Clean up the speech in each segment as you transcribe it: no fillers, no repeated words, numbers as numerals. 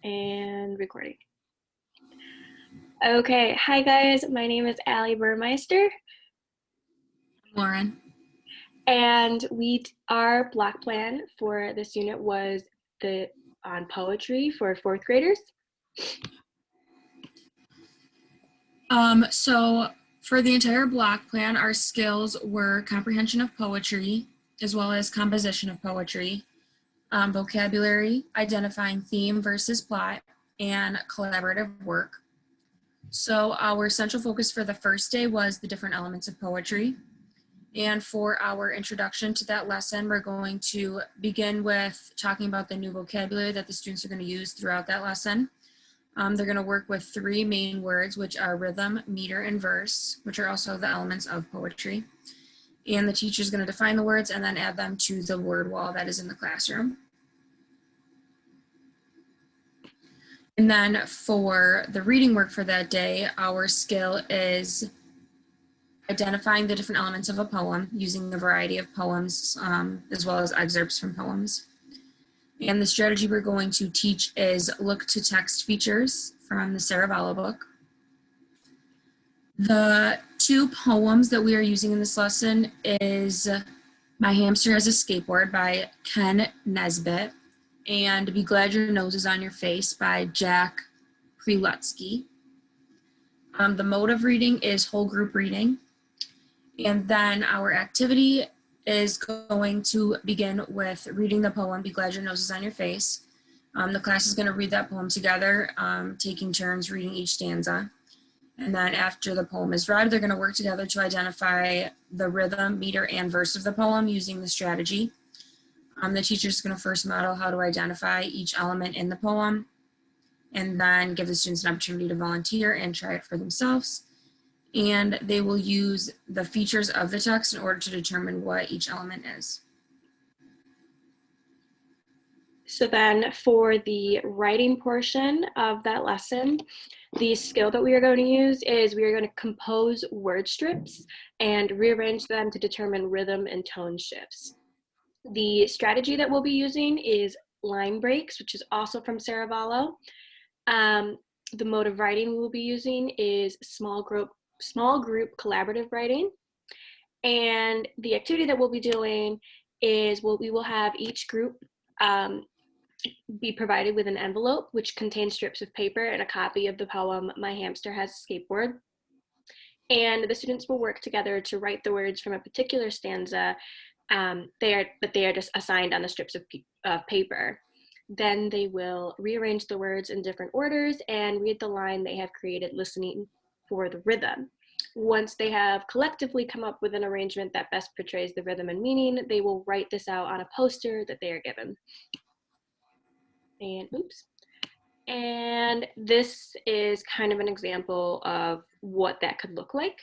And recording. Okay, hi guys, my name is Allie Burmeister. Lauren. And our block plan for this unit was on poetry for fourth graders. So for the entire block plan, our skills were comprehension of poetry, as well as composition of poetry, vocabulary, identifying theme versus plot, and collaborative work. So our central focus for the first day was the different elements of poetry. And for our introduction to that lesson, we're going to begin with talking about the new vocabulary that the students are going to use throughout that lesson. They're going to work with three main words, which are rhythm, meter, and verse, which are also the elements of poetry. And the teacher is going to define the words and then add them to the word wall that is in the classroom. And then for the reading work for that day, our skill is identifying the different elements of a poem using a variety of poems, as well as excerpts from poems. And the strategy we're going to teach is look to text features from the Saravallo book. The two poems that we are using in this lesson is My Hamster Has a Skateboard by Ken Nesbitt and Be Glad Your Nose is on Your Face by Jack Prelutsky. The mode of reading is whole group reading. And then our activity is going to begin with reading the poem, Be Glad Your Nose is on Your Face. The class is going to read that poem together, taking turns reading each stanza. And then after the poem is read, they're going to work together to identify the rhythm, meter, and verse of the poem using the strategy. The teacher is going to first model how to identify each element in the poem, and then give the students an opportunity to volunteer and try it for themselves. And they will use the features of the text in order to determine what each element is. So then for the writing portion of that lesson, the skill that we are going to use is we are going to compose word strips and rearrange them to determine rhythm and tone shifts. The strategy that we'll be using is line breaks, which is also from Saravallo. The mode of writing we will be using is small group collaborative writing. And the activity that we'll be doing is we will have each group be provided with an envelope which contains strips of paper and a copy of the poem My Hamster Has a Skateboard. And the students will work together to write the words from a particular stanza they are just assigned on the strips of paper. Then they will rearrange the words in different orders and read the line they have created, listening for the rhythm. Once they have collectively come up with an arrangement that best portrays the rhythm and meaning, they will write this out on a poster that they are given. And this is kind of an example of what that could look like.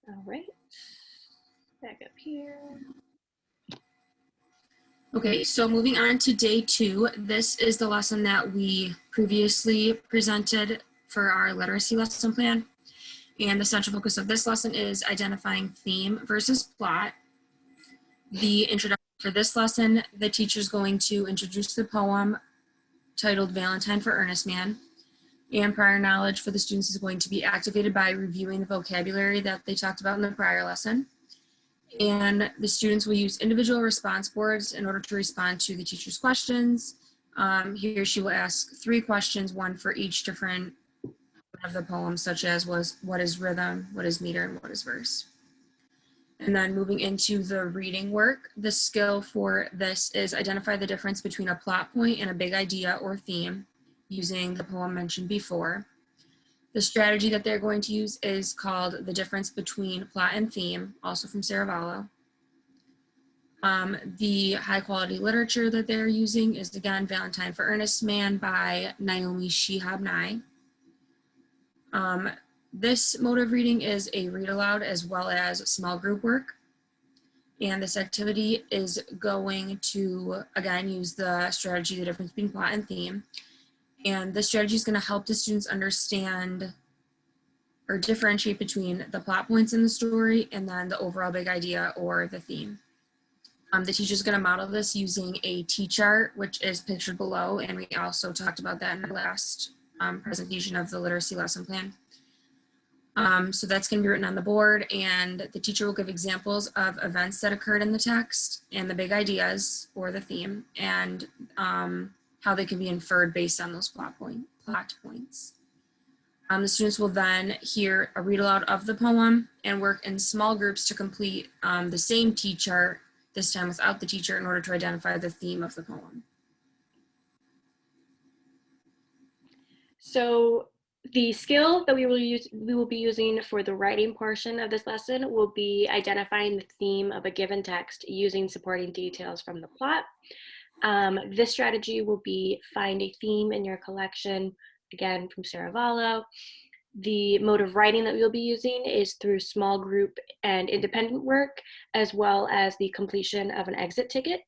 All right, back up here. Okay, so moving on to day 2, this is the lesson that we previously presented for our literacy lesson plan. And the central focus of this lesson is identifying theme versus plot. The introduction for this lesson, the teacher is going to introduce the poem titled Valentine for Earnest Man. And prior knowledge for the students is going to be activated by reviewing the vocabulary that they talked about in the prior lesson. And the students will use individual response boards in order to respond to the teacher's questions. He or she will ask 3 questions, one for each different of the poem, such as what is rhythm, what is meter, and what is verse. And then moving into the reading work, the skill for this is identify the difference between a plot point and a big idea or theme using the poem mentioned before. The strategy that they're going to use is called the difference between plot and theme, also from Saravallo. The high quality literature that they're using is again Valentine for Earnest Man by Naomi Shihab Nye. This mode of reading is a read aloud as well as small group work. And this activity is going to, again, use the strategy, the difference between plot and theme. And this strategy is going to help the students understand or differentiate between the plot points in the story and then the overall big idea or the theme. The teacher's going to model this using a T-chart, which is pictured below, and we also talked about that in the last presentation of the literacy lesson plan. So that's going to be written on the board, and the teacher will give examples of events that occurred in the text and the big ideas or the theme, and how they can be inferred based on those plot points. The students will then hear a read aloud of the poem and work in small groups to complete the same T-chart, this time without the teacher, in order to identify the theme of the poem. So the skill that we will be using for the writing portion of this lesson will be identifying the theme of a given text using supporting details from the plot. This strategy will be find a theme in your collection, again from Saravallo. The mode of writing that we'll be using is through small group and independent work, as well as the completion of an exit ticket.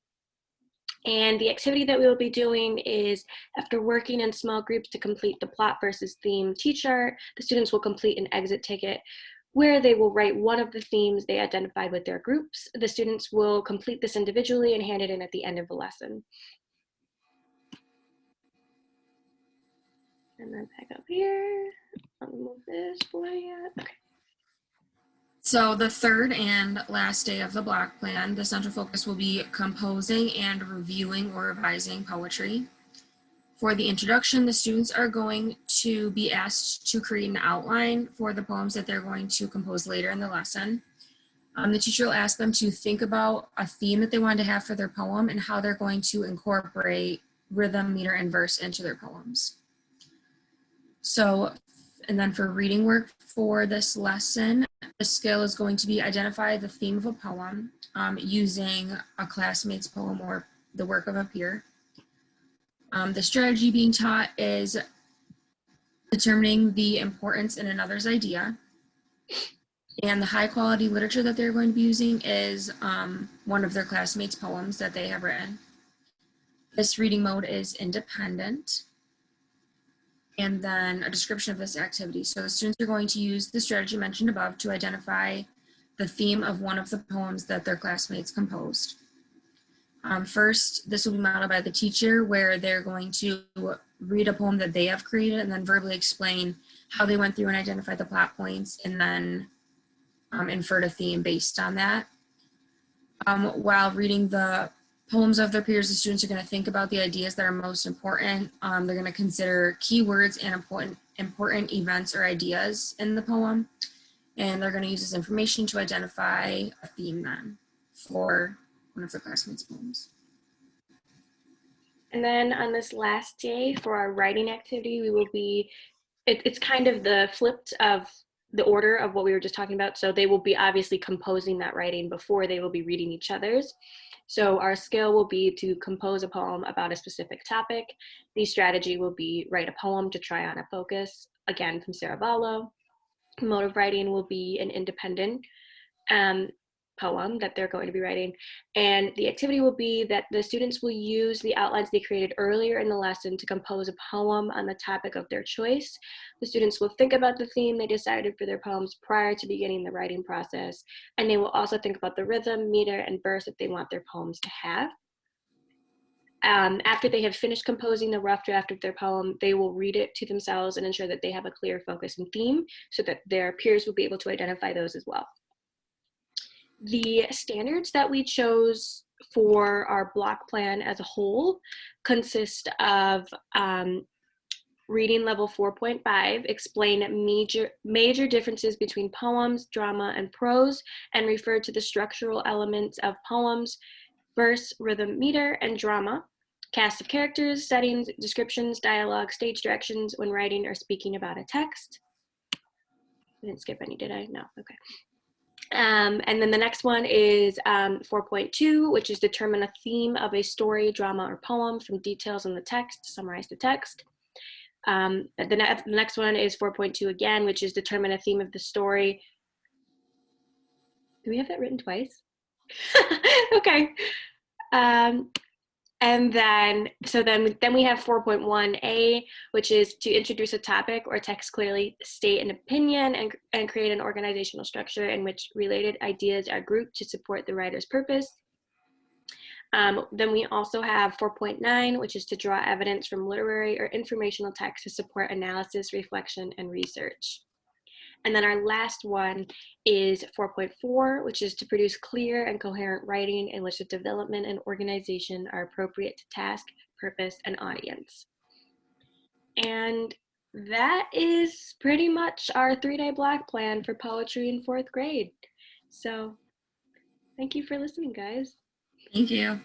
And the activity that we will be doing is, after working in small groups to complete the plot versus theme T-chart, the students will complete an exit ticket where they will write one of the themes they identified with their groups. The students will complete this individually and hand it in at the end of the lesson. And then back up here, I'll move this for you. Okay. So the third and last day of the block plan, the central focus will be composing and reviewing or revising poetry. For the introduction, the students are going to be asked to create an outline for the poems that they're going to compose later in the lesson. The teacher will ask them to think about a theme that they want to have for their poem and how they're going to incorporate rhythm, meter, and verse into their poems. So, and then for reading work for this lesson, the skill is going to be identify the theme of a poem using a classmate's poem or the work of a peer. The strategy being taught is determining the importance in another's idea. And the high quality literature that they're going to be using is one of their classmates' poems that they have written. This reading mode is independent. And then a description of this activity. So the students are going to use the strategy mentioned above to identify the theme of one of the poems that their classmates composed. First, this will be modeled by the teacher, where they're going to read a poem that they have created and then verbally explain how they went through and identified the plot points, and then inferred a theme based on that. While reading the poems of their peers, the students are going to think about the ideas that are most important. They're going to consider keywords and important events or ideas in the poem, and they're going to use this information to identify a theme then for one of their classmates' poems. And then on this last day for our writing activity, we will be, it's kind of the flipped of the order of what we were just talking about. So they will be obviously composing that writing before they will be reading each other's. So our skill will be to compose a poem about a specific topic. The strategy will be write a poem to try on a focus, again from Saravallo. Mode of writing will be an independent poem that they're going to be writing. And the activity will be that the students will use the outlines they created earlier in the lesson to compose a poem on the topic of their choice. The students will think about the theme they decided for their poems prior to beginning the writing process. And they will also think about the rhythm, meter, and verse that they want their poems to have. After they have finished composing the rough draft of their poem, they will read it to themselves and ensure that they have a clear focus and theme so that their peers will be able to identify those as well. The standards that we chose for our block plan as a whole consist of reading level 4.5, explain major differences between poems, drama, and prose, and refer to the structural elements of poems, verse, rhythm, meter, and drama. Cast of characters, settings, descriptions, dialogue, stage directions when writing or speaking about a text. I didn't skip any, did I? No, okay. And then the next one is 4.2, which is determine a theme of a story, drama, or poem from details in the text to summarize the text. The next one is 4.2 again, which is determine a theme of the story. Do we have that written twice? Okay. And then, then we have 4.1a, which is to introduce a topic or text clearly, state an opinion, and create an organizational structure in which related ideas are grouped to support the writer's purpose. Then we also have 4.9, which is to draw evidence from literary or informational text to support analysis, reflection, and research. And then our last one is 4.4, which is to produce clear and coherent writing in which the development and organization are appropriate to task, purpose, and audience. And that is pretty much our 3-day block plan for poetry in 4th grade. So thank you for listening, guys. Thank you.